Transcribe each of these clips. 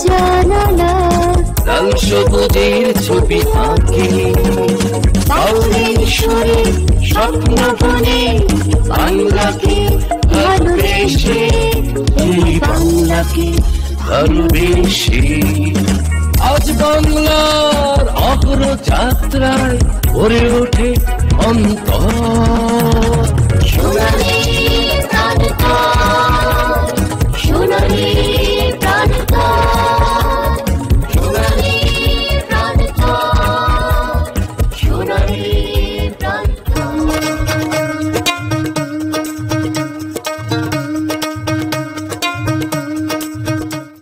জানালা লাল সবুজের ছবি আঁকি বাউলের সুরে স্বপ্ন বনে বাংলাকে ভালোবেসে এই বাংলাকে ভালোবেসে আজ বাংলার অগ্রযাত্রায় ভরে ওঠে অন্তর সোনালী প্রাণতর সোনালী প্রাণতর সোনালী প্রাণতর সোনালী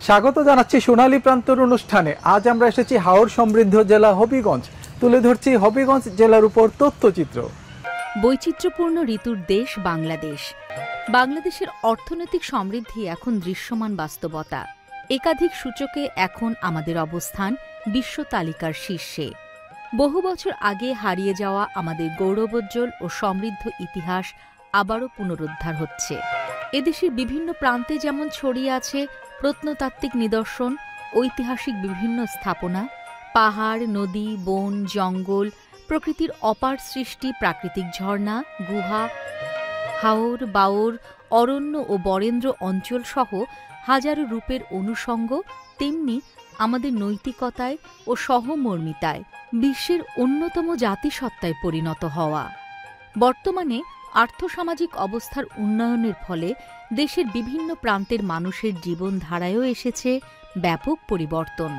স্বাগত জানাচ্ছি সোনালী প্রান্তর অনুষ্ঠানে। আজ আমরা এসেছি হাওর সমৃদ্ধ জেলা হবিগঞ্জ, তুলে ধরছি হবিগঞ্জ জেলার উপর তথ্যচিত্র। বৈচিত্র্যপূর্ণ ঋতুর দেশ বাংলাদেশ। বাংলাদেশের অর্থনৈতিক সমৃদ্ধি এখন দৃশ্যমান বাস্তবতা। একাধিক সূচকে এখন আমাদের অবস্থান বিশ্ব তালিকার শীর্ষে। বহু বছর আগে হারিয়ে যাওয়া আমাদের গৌরবোজ্জ্বল ও সমৃদ্ধ ইতিহাস আবারও পুনরুদ্ধার হচ্ছে। এদেশের বিভিন্ন প্রান্তে যেমন ছড়িয়ে আছে প্রত্নতাত্ত্বিক নিদর্শন, ঐতিহাসিক বিভিন্ন স্থাপনা, পাহাড়, নদী, বন, জঙ্গল, প্রকৃতির অপার সৃষ্টি, প্রাকৃতিক ঝর্ণা, গুহা, হাওর, বাওর, অরণ্য ও বরেন্দ্র অঞ্চল সহ হাজারো রূপের অনুষঙ্গ, তেমনি আমাদের নৈতিকতায় ও সহমর্মিতায় বিশ্বের অন্যতম জাতিসত্তায় পরিণত হওয়া। বর্তমানে আর্থসামাজিক অবস্থার উন্নয়নের ফলে দেশের বিভিন্ন প্রান্তের মানুষের জীবনধারায়ও এসেছে ব্যাপক পরিবর্তন।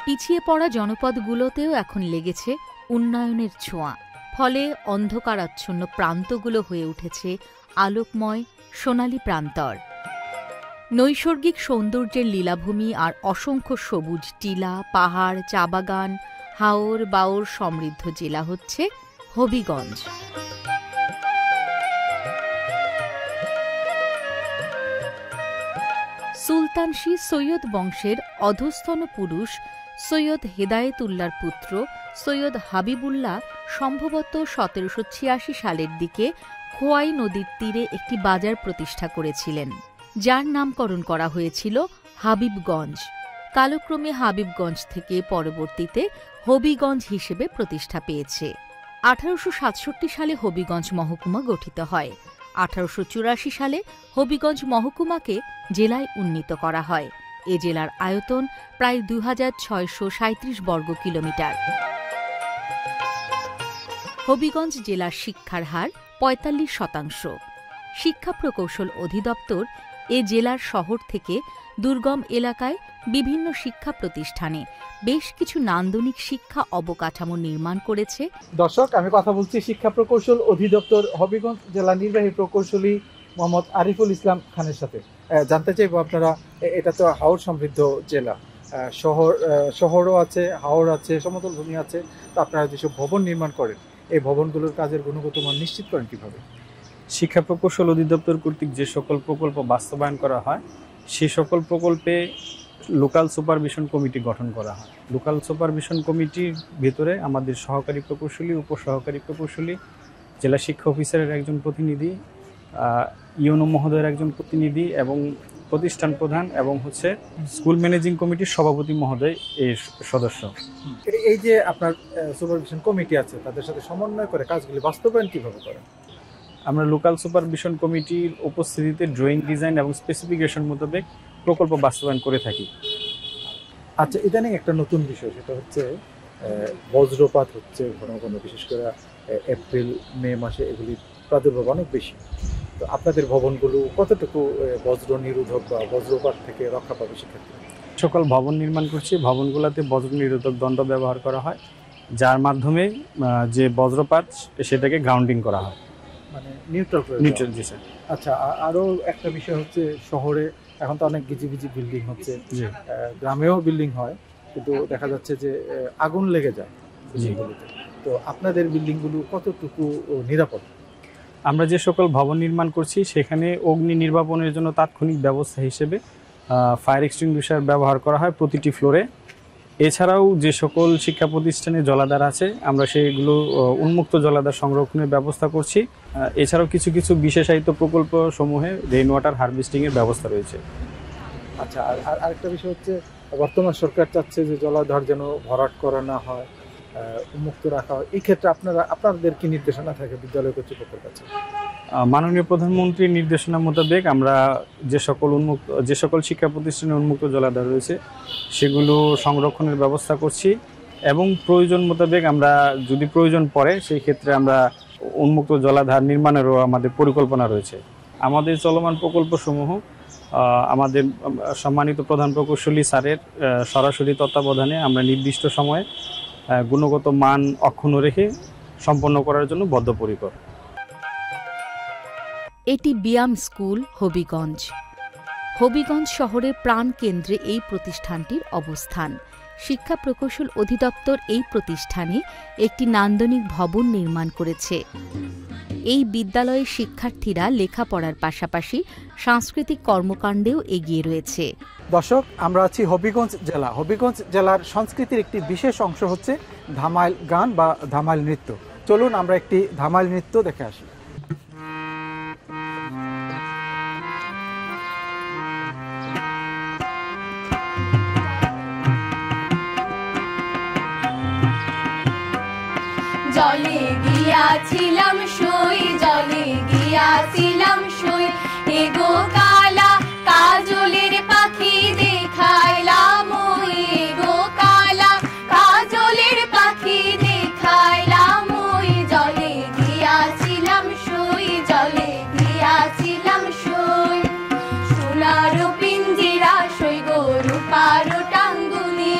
পিছিয়ে পড়া জনপদগুলোতেও এখন লেগেছে উন্নয়নের ছোঁয়া। ফলে অন্ধকারাচ্ছন্ন প্রান্তগুলো হয়ে উঠেছে আলোকময় সোনালী প্রান্তর। নৈসর্গিক সৌন্দর্যের লীলাভূমি আর অসংখ্য সবুজ টিলা, পাহাড়, চা বাগান, হাওর বাওর সমৃদ্ধ জেলা হচ্ছে হবিগঞ্জ। সুলতানশী সৈয়দ বংশের অধস্তন পুরুষ সৈয়দ হেদায়েতুল্লাহর পুত্র সৈয়দ হাবিবুল্লাহ সম্ভবত ১৭৮৬ সালের দিকে খোয়াই নদীর তীরে একটি বাজার প্রতিষ্ঠা করেছিলেন, যার নামকরণ করা হয়েছিল হাবিবগঞ্জ। কালক্রমে হাবিবগঞ্জ থেকে পরবর্তীতে হবিগঞ্জ হিসেবে প্রতিষ্ঠা পেয়েছে। ১৮৬৭ সালে হবিগঞ্জ মহকুমা গঠিত হয়। ১৮৮৪ সালে হবিগঞ্জ মহকুমাকে জেলায় উন্নীত করা হয়। এ জেলার আয়তন প্রায় ২৬৩৭ বর্গ কিলোমিটার। হবিগঞ্জ জেলার শিক্ষার হার ৪৫%। শিক্ষা প্রকৌশল অধিদপ্তর এ জেলার শহর থেকে দুর্গম এলাকায় বিভিন্ন শিক্ষা প্রতিষ্ঠানে বেশ কিছু নান্দনিক শিক্ষা অবকাঠামো নির্মাণ করেছে। দর্শক, আমি কথা বলছি শিক্ষা প্রকৌশল অধিদপ্তর হবিগঞ্জ জেলা নির্বাহী প্রকৌশলী মোহাম্মদ আরিফুল ইসলাম খানের সাথে। জানতে চাইবো, আপনারা, এটা তো হাওর সমৃদ্ধ জেলা, শহরও আছে, হাওর আছে, সমতল ভূমি আছে, তো আপনারা যেসব ভবন নির্মাণ করেন এই ভবনগুলোর কাজের গুণগত মান নিশ্চিত করেন কিভাবে? শিক্ষা প্রকৌশল অধিদপ্তর কর্তৃক যে সকল প্রকল্প বাস্তবায়ন করা হয় সে সকল প্রকল্পে লোকাল সুপারভিশন কমিটি গঠন করা হয়। লোকাল সুপারভিশন কমিটির ভিতরে আমাদের সহকারী প্রকৌশলী, উপসহকারী প্রকৌশলী, জেলা শিক্ষা অফিসারের একজন প্রতিনিধি, ইউনো মহোদয়ের একজন প্রতিনিধি এবং প্রতিষ্ঠান প্রধান এবং স্কুল ম্যানেজিং কমিটির সভাপতি মহোদয় এই সদস্য। এই যে আপনার সুপারভিশন কমিটি আছে, তাদের সাথে সমন্বয় করে কাজগুলি বাস্তবায়ন কিভাবে করেন? আমরা লোকাল সুপারভিশন কমিটির উপস্থিতিতে ড্রয়িং, ডিজাইন এবং স্পেসিফিকেশন মোতাবেক প্রকল্প বাস্তবায়ন করে থাকি। আচ্ছা, ইদানিং একটা নতুন বিষয়, সেটা হচ্ছে বজ্রপাত হচ্ছে ঘন ঘন, বিশেষ করে এপ্রিল মে মাসে এগুলি প্রাদুর্ভাব অনেক বেশি। তো আপনাদের ভবনগুলো কতটুকু বজ্র নিরোধক বা বজ্রপাত থেকে রক্ষা পাবে সেক্ষেত্রে? সকল ভবন নির্মাণ করছি, ভবনগুলোতে বজ্র নিরোধক দণ্ড ব্যবহার করা হয়, যার মাধ্যমে যে বজ্রপাত সেটাকে গ্রাউন্ডিং করা হয়, মানে নিউট্রাল। জি স্যার। আচ্ছা, আরও একটা বিষয় হচ্ছে, শহরে এখন তো অনেক গিজি বিল্ডিং হচ্ছে, গ্রামেও বিল্ডিং হয়, কিন্তু দেখা যাচ্ছে যে আগুন লেগে যায় বিল্ডিংগুলোতে। তো আপনাদের বিল্ডিংগুলো কতটুকু নিরাপদ? আমরা যে সকল ভবন নির্মাণ করছি সেখানে অগ্নি নির্বাপনের জন্য তাৎক্ষণিক ব্যবস্থা হিসেবে ফায়ার এক্সটিংগুইশার ব্যবহার করা হয় প্রতিটি ফ্লোরে। এছাড়াও যে সকল শিক্ষা প্রতিষ্ঠানে জলাধার আছে আমরা সেগুলো উন্মুক্ত জলাধার সংরক্ষণের ব্যবস্থা করছি। এছাড়াও কিছু কিছু বিশেষায়িত প্রকল্প সমূহে রেইন ওয়াটার হারভেস্টিংয়ের ব্যবস্থা রয়েছে। আচ্ছা, আর আরেকটা বিষয় হচ্ছে বর্তমান সরকার চাচ্ছে যে জলাধার যেন ভরাট করা না হয়, উন্মুক্ত রাখা হয়। এই ক্ষেত্রে আপনাদের কি নির্দেশনা থাকে বিদ্যালয় কর্তৃপক্ষের কাছে? মাননীয় প্রধানমন্ত্রীর নির্দেশনা মোতাবেক আমরা যে সকল শিক্ষা প্রতিষ্ঠানে উন্মুক্ত জলাধার রয়েছে সেগুলো সংরক্ষণের ব্যবস্থা করছি, এবং প্রয়োজন মোতাবেক আমরা যদি প্রয়োজন পড়ে সেই ক্ষেত্রে আমরা উন্মুক্ত জলাধার নির্মাণেরও আমাদের পরিকল্পনা রয়েছে। আমাদের চলমান প্রকল্পসমূহ আমাদের সম্মানিত প্রধান প্রকৌশলী স্যারের সরাসরি তত্ত্বাবধানে আমরা নির্দিষ্ট সময়ে গুণগত মান অক্ষুণ্ণ রেখে সম্পন্ন করার জন্য বদ্ধপরিকর। এটি বিয়াম স্কুল, হবিগঞ্জ। হবিগঞ্জ শহরের প্রাণকেন্দ্রে এই প্রতিষ্ঠানটির অবস্থান। শিক্ষা প্রকৌশল অধিদপ্তর এই প্রতিষ্ঠানে একটি নান্দনিক ভবন নির্মাণ করেছে। এই বিদ্যালয়ের শিক্ষার্থীরা লেখাপড়ার পাশাপাশি সাংস্কৃতিক কর্মকাণ্ডেও এগিয়ে রয়েছে। দর্শক, আমরা আছি হবিগঞ্জ জেলা। হবিগঞ্জ জেলার সংস্কৃতির একটি বিশেষ অংশ হচ্ছে ধামাইল গান বা ধামাইল নৃত্য। চলুন আমরা একটি ধামাইল নৃত্য দেখে আসি। জলে গিয়াছিলাম সই, জলে গিয়াছিলাম সই, এগো কালা কাজলের পাখি দেখাইলাম ওই, এগো কালা কাজলের পাখি দেখাইলাম ওই, জলে গিয়াছিলাম সই, জলে গিয়াছিলাম সই। সোনার পিঞ্জিরা সই গো রূপার টাঙ্গুনি,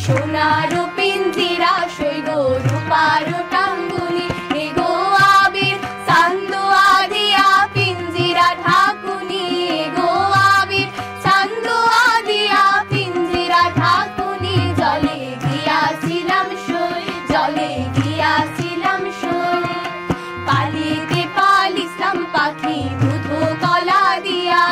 সোনার পিঞ্জিরা সই গো রূপার টাঙ্গুনি, এগো আবির চান্দুয়া দিয়া পিঞ্জিরা ঢাকুনি, এগো আবির চান্দুয়া দিয়া পিঞ্জিরা ঢাকুনি, জলে গিয়াছিলাম সই, জলে গিয়াছিলাম সই। পালিতে পালিছিলাম পাখি দুধ কলা দিয়া,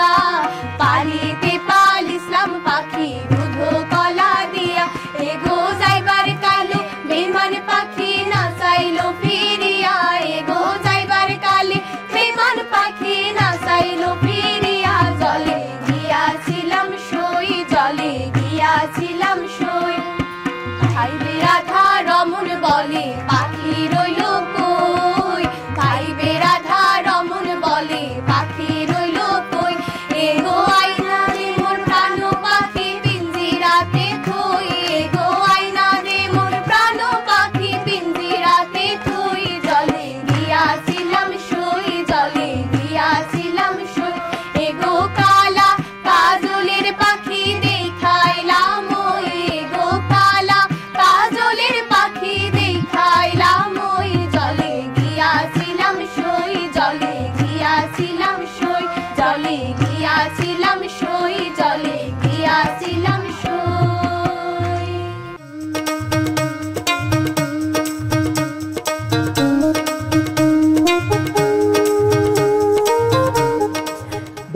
পালিতে পালিছিলাম পাখি দুধ কলা দিয়া, এগো যাইবার কালে বেমান পাখি না চাইলো ফিরিয়া, এগো যাইবার কালে বেমান পাখি না চাইলো ফিরিয়া, জলে গিয়াছিলাম সই, জলে গিয়াছিলাম সই। খাইবে রাধা রমন বলে পাখি রইল কই, খাইবে রাধা রমন বলে পাখি রইল কই, এগো আইনা রে মোর প্রাণ পাখি পিঞ্জিরাতে থই, এগো আইনা রে মোর প্রাণ পাখি পিঞ্জিরাতে থই, জলে গিয়াছিলাম সই, জলে গিয়াছিলাম সই, এগো কালা কাজলের পাখি দেখাইলাম ওই, এগো কালা কাজলের পাখি দেখাইলাম ওই, জলে গিয়াছিলাম সই, জলে গিয়াছিলাম সই, জলে গিয়াছিলাম সই, জলে গিয়াছিলাম সই।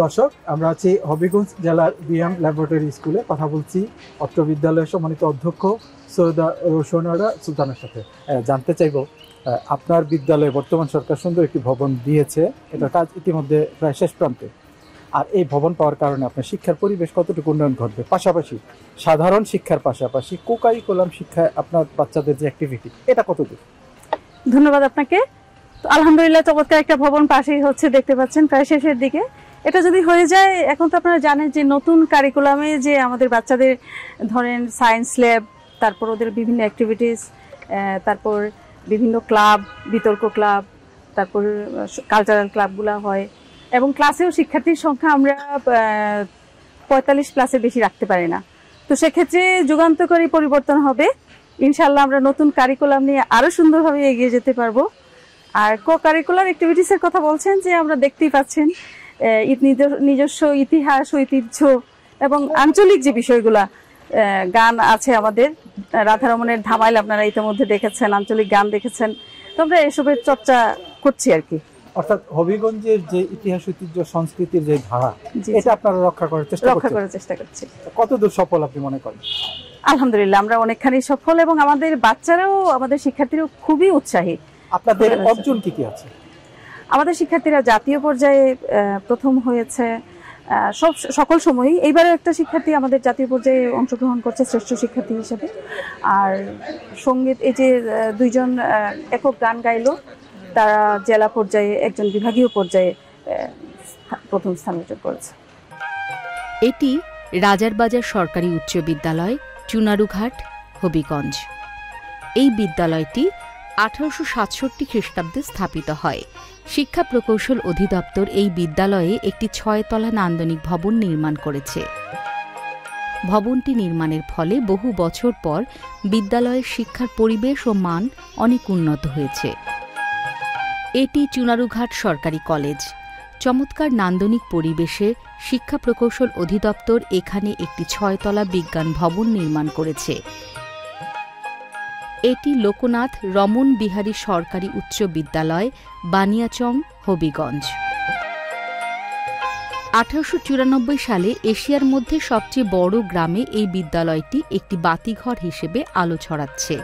দর্শক, আমরা আছি হবিগঞ্জ জেলার বিএম ল্যাবরেটরি স্কুলে। কথা বলছি অত্র বিদ্যালয়ের সম্মানিত অধ্যক্ষ সৈয়দা রোশনারা সুলতানের সাথে। জানতে চাইব, আপনার বিদ্যালয়ে বর্তমান সরকার সুন্দর একটি ভবন দিয়েছে, এটার কাজ ইতিমধ্যে প্রায় শেষ প্রান্তে। আর এই ভবন পাওয়ার কারণে আপনার শিক্ষার পরিবেশ কতটুকু উন্নয়ন ঘটবে, পাশাপাশি সাধারণ শিক্ষার পাশাপাশি কোকারিকুলাম শিক্ষায় আপনার বাচ্চাদের যে অ্যাক্টিভিটি, এটা কতদূর? ধন্যবাদ আপনাকে। তো আলহামদুলিল্লাহ, চমৎকার একটা ভবন পাশেই হচ্ছে, দেখতে পাচ্ছেন প্রায় শেষের দিকে। এটা যদি হয়ে যায়, এখন তো আপনারা জানেন যে নতুন কারিকুলামে যে আমাদের বাচ্চাদের ধরেন সায়েন্স ল্যাব, তারপর ওদের বিভিন্ন অ্যাক্টিভিটিস, তারপর বিভিন্ন ক্লাব, বিতর্ক ক্লাব, তারপর কালচারাল ক্লাবগুলো হয়, এবং ক্লাসেও শিক্ষার্থীর সংখ্যা আমরা 45+ বেশি রাখতে পারি না। তো সেক্ষেত্রে যুগান্তকারী পরিবর্তন হবে ইনশাল্লাহ। আমরা নতুন কারিকুলাম নিয়ে আরো সুন্দরভাবে এগিয়ে যেতে পারবো। আর কো কারিকুলার অ্যাক্টিভিটিসের কথা বলছেন, যে আমরা দেখতেই পাচ্ছেন নিজস্ব ইতিহাস, ঐতিহ্য এবং আঞ্চলিক যে বিষয়গুলা, গান আছে আমাদের, রাধারমণের ধামাইল আপনারা ইতিমধ্যে দেখেছেন, আঞ্চলিক গান দেখেছেন। তো আমরা এসবের চর্চা করছি আর কি। অর্থাৎ হবিগঞ্জের যে ইতিহাস, ঐতিহ্য, সংস্কৃতির যে ধারা, এটা আপনারা রক্ষা করার চেষ্টা করছি। কতদূর সফল আপনি মনে করেন? আলহামদুলিল্লাহ, আমরা অনেকখানি সফল, এবং আমাদের বাচ্চারাও, আমাদের শিক্ষার্থীরাও খুবই উৎসাহী। আপনাদের অর্জন কি কি আছে? আমাদের শিক্ষার্থীরা জাতীয় পর্যায়ে প্রথম হয়েছে, সকল সময়ই। এইবারও একটা শিক্ষার্থী আমাদের জাতীয় পর্যায়ে অংশগ্রহণ করছে শ্রেষ্ঠ শিক্ষার্থী হিসেবে। আর সঙ্গীত এই যে দুইজন একক গান গাইলো, তারা জেলা পর্যায়ে, একজন বিভাগীয় পর্যায়ে প্রথম স্থান অর্জন করেছে। এটি রাজারবাজার সরকারি উচ্চ বিদ্যালয়, চুনারুঘাট, হবিগঞ্জ। এই বিদ্যালয়টি 1867 খ্রিস্টাব্দে স্থাপিত হয়। শিক্ষা প্রকৌশল অধিদপ্তর এই বিদ্যালয়ে একটি 6 তলা নান্দনিক ভবন নির্মাণ করেছে। ভবনটি নির্মাণের ফলে বহু বছর পর বিদ্যালয়ের শিক্ষার পরিবেশ ও মান অনেক উন্নত হয়েছে। এটি চুনারুঘাট সরকারি কলেজ। চমৎকার নান্দনিক পরিবেশে শিক্ষা প্রকৌশল অধিদপ্তর এখানে একটি 6 তলা বিজ্ঞান ভবন নির্মাণ করেছে। এটি লোকনাথ রমন বিহারী সরকারি উচ্চ বিদ্যালয়, বানিয়াচং, হবিগঞ্জ। 1894 সালে এশিয়ার মধ্যে সবচেয়ে বড় গ্রামে এই বিদ্যালয়টি একটি বাতিঘর হিসেবে আলো ছড়াচ্ছে।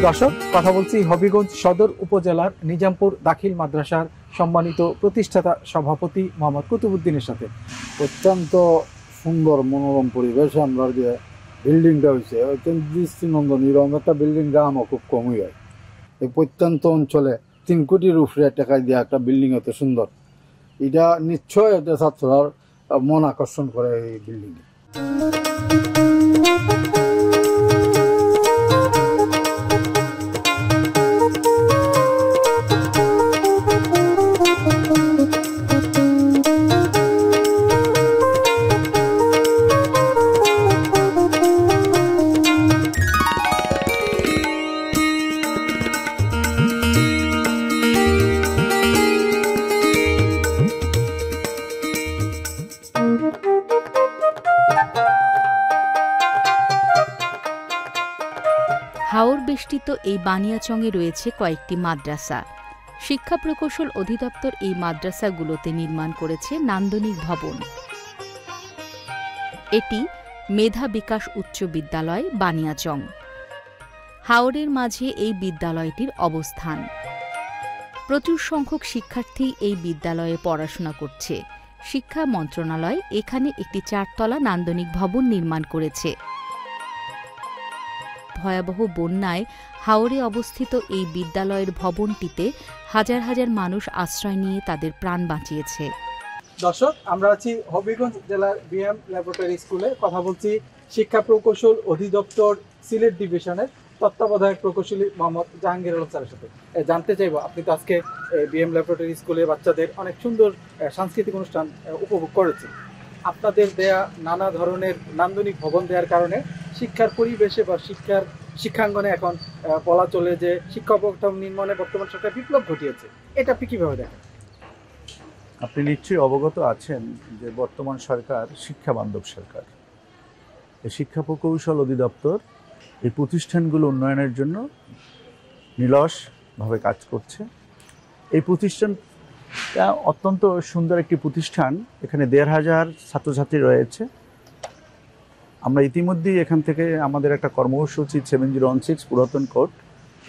দর্শক, কথা বলছি হবিগঞ্জ সদর উপজেলার নিজামপুর দাখিল মাদ্রাসার সম্মানিত প্রতিষ্ঠাতা সভাপতি মোহাম্মদ কুতুবুদ্দিনের সাথে। অত্যন্ত সুন্দর মনোরম পরিবেশ। আমরা যে বিল্ডিংটা হয়েছে অত্যন্ত দৃষ্টিনন্দন, এরকম একটা বিল্ডিং দামও খুব কমই হয়। এই প্রত্যন্ত অঞ্চলে 3 কোটির উপরে টাকা দিয়ে একটা বিল্ডিং এত সুন্দর, এটা নিশ্চয় একটা ছাত্রর মন আকর্ষণ করে এই বিল্ডিং। হাওর বেষ্টিত এই বানিয়াচংয়ে রয়েছে কয়েকটি মাদ্রাসা। শিক্ষা প্রকৌশল অধিদপ্তর এই মাদ্রাসাগুলোতে নির্মাণ করেছে নান্দনিক ভবন। এটি মেধা বিকাশ উচ্চ বিদ্যালয়, বানিয়াচং। হাওরের মাঝে এই বিদ্যালয়টির অবস্থান। প্রচুর সংখ্যক শিক্ষার্থী এই বিদ্যালয়ে পড়াশোনা করছে। শিক্ষা মন্ত্রণালয় এখানে একটি 4 তলা নান্দনিক ভবন নির্মাণ করেছে। ভয়াবহ বন্যায় হাওরে অবস্থিত এই বিদ্যালয়ের ভবনটিতে হাজার হাজার মানুষ আশ্রয় নিয়ে তাদের প্রাণ বাঁচিয়েছে। দর্শক, আমরা আছি হবিগঞ্জ জেলার বিএম ল্যাবরেটরি স্কুলে। কথা বলছি শিক্ষা প্রকৌশল অধিদপ্তর সিলেট ডিভিশনের তত্ত্বাবধায়ক প্রকৌশলী মোহাম্মদ জাহাঙ্গীর আলম স্যারের সাথে। জানতে চাইবো, আপনি তো আজকে বিএম ল্যাবরেটরি স্কুলে বাচ্চাদের অনেক সুন্দর সাংস্কৃতিক অনুষ্ঠান উপভোগ করেছেন। আপনাদের দেয়া নানা ধরনের নান্দনিক ভবন দেওয়ার কারণে শিক্ষার পরিবেশে বা শিক্ষাঙ্গনে এখন বলা চলে যে শিক্ষা অবকাঠামো নির্মাণে বর্তমান সরকার বিপ্লব ঘটিয়েছে। এটা আপনি কিভাবে দেখেন? আপনি নিশ্চয়ই অবগত আছেন যে বর্তমান সরকার শিক্ষা বান্ধব সরকার। এই শিক্ষা প্রকৌশল অধিদপ্তর এই প্রতিষ্ঠানগুলো উন্নয়নের জন্য নিরলসভাবে কাজ করছে। এই প্রতিষ্ঠানটা অত্যন্ত সুন্দর একটি প্রতিষ্ঠান। এখানে 1,500 ছাত্রছাত্রী রয়েছে। আমরা ইতিমধ্যেই এখান থেকে আমাদের একটা কর্মসূচি 7016 পুরাতন কোড,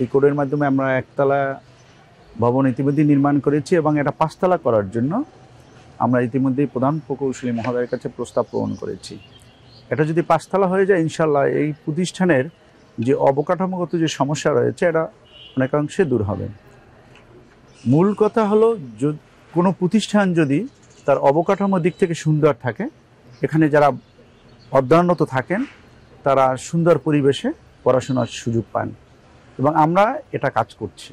এই কোডের মাধ্যমে আমরা 1 তলা ভবন ইতিমধ্যেই নির্মাণ করেছি এবং এটা 5 তলা করার জন্য আমরা ইতিমধ্যেই প্রধান প্রকৌশলী মহোদয়ের কাছে প্রস্তাব প্রদান করেছি। এটা যদি 5 তলা হয়ে যায়, ইনশাল্লাহ এই প্রতিষ্ঠানের যে অবকাঠামোগত যে সমস্যা রয়েছে এটা অনেকাংশে দূর হবে। মূল কথা হলো, কোনো প্রতিষ্ঠান যদি তার অবকাঠামোর দিক থেকে সুন্দর থাকে, এখানে যারা অধ্যয়নরত থাকেন তারা সুন্দর পরিবেশে পড়াশোনার সুযোগ পান এবং আমরা এটা কাজ করছি।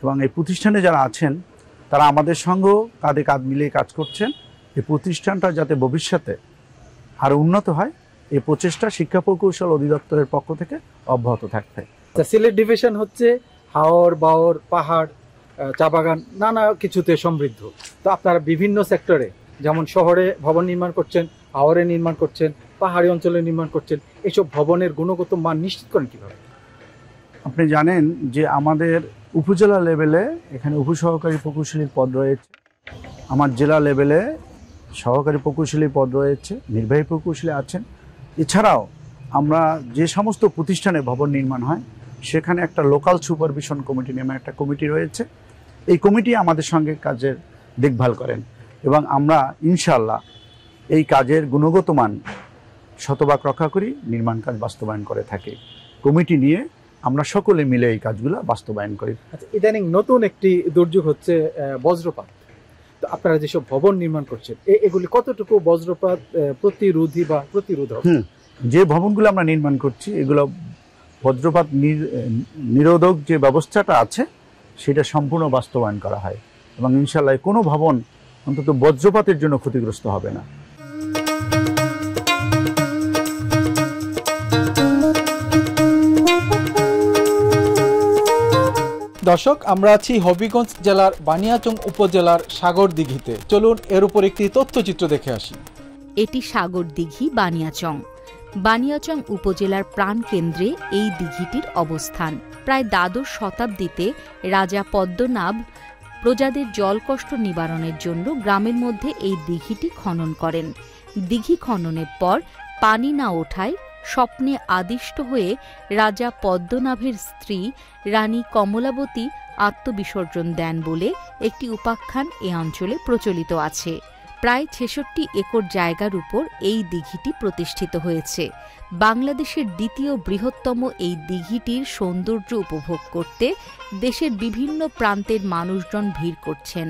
এবং এই প্রতিষ্ঠানে যারা আছেন তারা আমাদের সঙ্গেও কাঁধে কাঁধ মিলিয়ে কাজ করছেন। এই প্রতিষ্ঠানটা যাতে ভবিষ্যতে আরও উন্নত হয়, এই প্রচেষ্টা শিক্ষা প্রকৌশল অধিদপ্তরের পক্ষ থেকে অব্যাহত থাকবে। সিলেট ডিভিশন হচ্ছে হাওর, বাওর, পাহাড়, চা বাগান নানা কিছুতে সমৃদ্ধ। তো আপনারা বিভিন্ন সেক্টরে, যেমন শহরে ভবন নির্মাণ করছেন, হাওরে নির্মাণ করছেন, পাহাড়ি অঞ্চলে নির্মাণ করছেন, এসব ভবনের গুণগত মান নিশ্চিত করেন কিভাবে? আপনি জানেন যে আমাদের উপজেলা লেভেলে এখানে উপসহকারী প্রকৌশলীর পদ রয়েছে, আমার জেলা লেভেলে সহকারী প্রকৌশলী পদ রয়েছে, নির্বাহী প্রকৌশলী আছেন। এছাড়াও আমরা যে সমস্ত প্রতিষ্ঠানে ভবন নির্মাণ হয় সেখানে একটা লোকাল সুপারভিশন কমিটি নামে একটা কমিটি রয়েছে। এই কমিটি আমাদের সঙ্গে কাজের দেখভাল করেন এবং আমরা ইনশাআল্লাহ এই কাজের গুণগত মান শতভাগ রক্ষা করি, নির্মাণ কাজ বাস্তবায়ন করে থাকি। কমিটি নিয়ে আমরা সকলে মিলে এই কাজগুলো বাস্তবায়ন করি। আচ্ছা, ইদানিং নতুন একটি দুর্যোগ হচ্ছে বজ্রপাত। তো আপনারা যেসব ভবন নির্মাণ করছেন এগুলি কতটুকু বজ্রপাত প্রতিরোধী বা প্রতিরোধক? যে ভবনগুলো আমরা নির্মাণ করছি এগুলো বজ্রপাত নিরোধক যে ব্যবস্থাটা আছে সেটা সম্পূর্ণ বাস্তবায়ন করা হয় এবং ইনশাআল্লাহ কোনো ভবন অন্তত বজ্রপাতের জন্য ক্ষতিগ্রস্ত হবে না। দর্শক, আমরা আছি হবিগঞ্জ জেলার বানিয়াচং উপজেলার সাগরদিঘিতে। চলুন এর উপর একটি তথ্যচিত্র দেখে আসি। এটি সাগরদিঘি বানিয়াচং। বানিয়াচং উপজেলার প্রাণকেন্দ্রে এই দিঘিটির অবস্থান। প্রায় দ্বাদশ শতাব্দীতে রাজা পদ্মনাভ প্রজাদের জলকষ্ট নিবারণের জন্য গ্রামের মধ্যে এই দিঘিটি খনন করেন। দিঘি খননের পর পানি না ওঠায় স্বপ্নে আদিষ্ট হয়ে রাজা পদ্মনাভের স্ত্রী রানী কমলাবতী আত্মবিসর্জন দেন বলে একটি উপাখ্যান এ অঞ্চলে প্রচলিত আছে। প্রায় ৬৬ একর জায়গার উপর এই দিঘিটি প্রতিষ্ঠিত হয়েছে। বাংলাদেশের দ্বিতীয় বৃহত্তম এই দিঘিটির সৌন্দর্য উপভোগ করতে দেশের বিভিন্ন প্রান্তের মানুষজন ভিড় করছেন।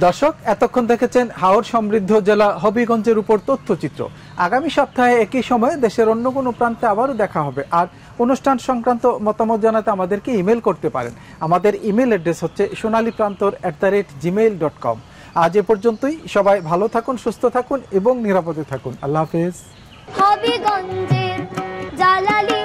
দর্শক, এতক্ষণ দেখেছেন হাওড় সমৃদ্ধ জেলা হবিগঞ্জের উপর তথ্যচিত্র। আগামী সপ্তাহে একই সময়ে দেশের অন্য কোনো প্রান্তে আবারও দেখা হবে। আর অনুষ্ঠান সংক্রান্ত মতামত জানাতে আমাদেরকে ইমেল করতে পারেন। আমাদের ইমেল অ্যাড্রেস হচ্ছে sonaliprantор@gmail.com। আজ এ পর্যন্তই। সবাই ভালো থাকুন, সুস্থ থাকুন এবং নিরাপদে থাকুন। আল্লাহ হাফেজ। হবিগঞ্জের জালালি